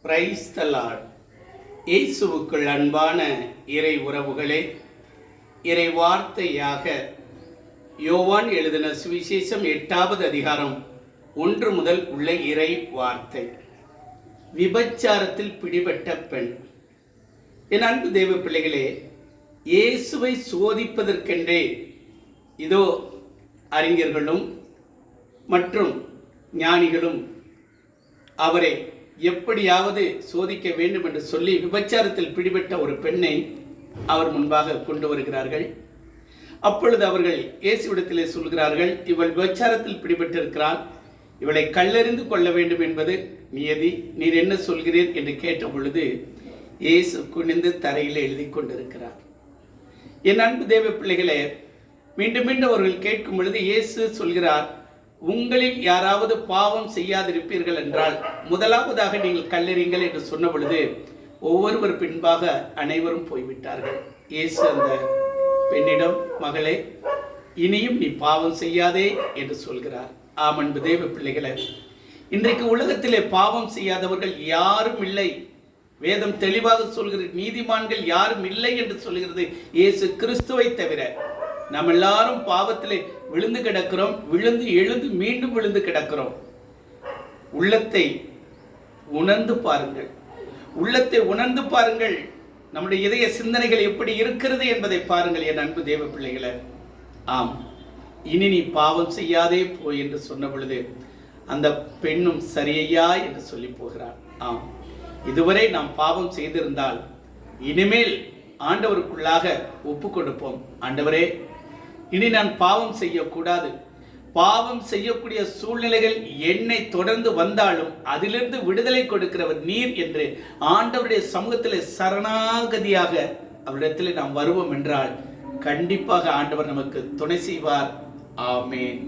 Praise the Lord. இயேசுவுக்குள் அன்பான இறை உறவுகளே, இறை வார்த்தையாக யோவான் எழுதின சுவிசேஷம் 8வது அதிகாரம் 1 முதல் உள்ள இறை வார்த்தை. விபச்சாரத்தில் பிடிபட்ட பெண். என் அன்பு தேவ பிள்ளைகளே, இயேசுவை சோதிப்பதற்கென்றே இதோ அறிஞர்களும் மற்றும் ஞானிகளும் அவரை எப்படியாவது சோதிக்க வேண்டும் என்று சொல்லி விபச்சாரத்தில் பிடிபட்ட ஒரு பெண்ணை அவர் முன்பாக கொண்டு வருகிறார்கள். அப்பொழுது அவர்கள் இயேசுவிடத்திலே சொல்கிறார்கள், இவள் விபச்சாரத்தில் பிடிபட்டிருக்கிறாள், இவளை கல்லெறிந்து கொள்ள வேண்டும் என்பது நியதி, நீர் என்ன சொல்கிறீர் என்று கேட்ட பொழுது இயேசு குனிந்து தரையில் எழுதி கொண்டிருக்கிறார். என் அன்பு தேவ பிள்ளைகளே, மீண்டும் மீண்டும் அவர்கள் கேட்கும் பொழுது இயேசு சொல்கிறார், உங்களில் யாராவது பாவம் செய்யாதிருப்பீர்கள் என்றால் முதலாவதாக நீங்கள் கல்லெறிங்கள் என்று சொன்ன பொழுது ஒவ்வொருவர் பின்பாக அனைவரும் போய்விட்டார்கள். இயேசு அந்த பெண்ணிடம், மகளே, இனியும் நீ பாவம் செய்யாதே என்று சொல்கிறார். ஆம் அன்பு தேவ பிள்ளைகளே, இன்றைக்கு உலகத்திலே பாவம் செய்யாதவர்கள் யாரும் இல்லை. வேதம் தெளிவாக சொல்கிறது, நீதிமான்கள் யாரும் இல்லை என்று சொல்கிறது இயேசு கிறிஸ்துவை தவிர. நாம் எல்லாரும் பாவத்திலே விழுந்து கிடக்கிறோம், விழுந்து எழுந்து மீண்டும் விழுந்து கிடக்கிறோம். உள்ளத்தை உணர்ந்து பாருங்கள், உள்ளத்தை உணர்ந்து பாருங்கள், நம்முடைய இதய சிந்தனைகள் எப்படி இருக்கிறது என்பதை பாருங்கள் என் அன்பு தேவ பிள்ளைகளே. ஆம், இனி நீ பாவம் செய்யாதே போய் என்று சொன்ன பொழுது அந்த பெண்ணும் சரியையா என்று சொல்லி போகிறார். ஆம், இதுவரை நாம் பாவம் செய்திருந்தால் இனிமேல் ஆண்டவருக்குள்ளாக ஒப்பு கொடுப்போம். ஆண்டவரே, இனி நான் பாவம் செய்யக்கூடாது, பாவம் செய்யக்கூடிய சூழ்நிலைகள் என்னை தொடர்ந்து வந்தாலும் அதிலிருந்து விடுதலை கொடுக்கிறவர் நீர் என்று ஆண்டவருடைய சமூகத்தில் சரணாகதியாக அவரிடத்தில் நாம் வருவோம் என்றால் கண்டிப்பாக ஆண்டவர் நமக்கு துணை செய்வார். ஆமென்.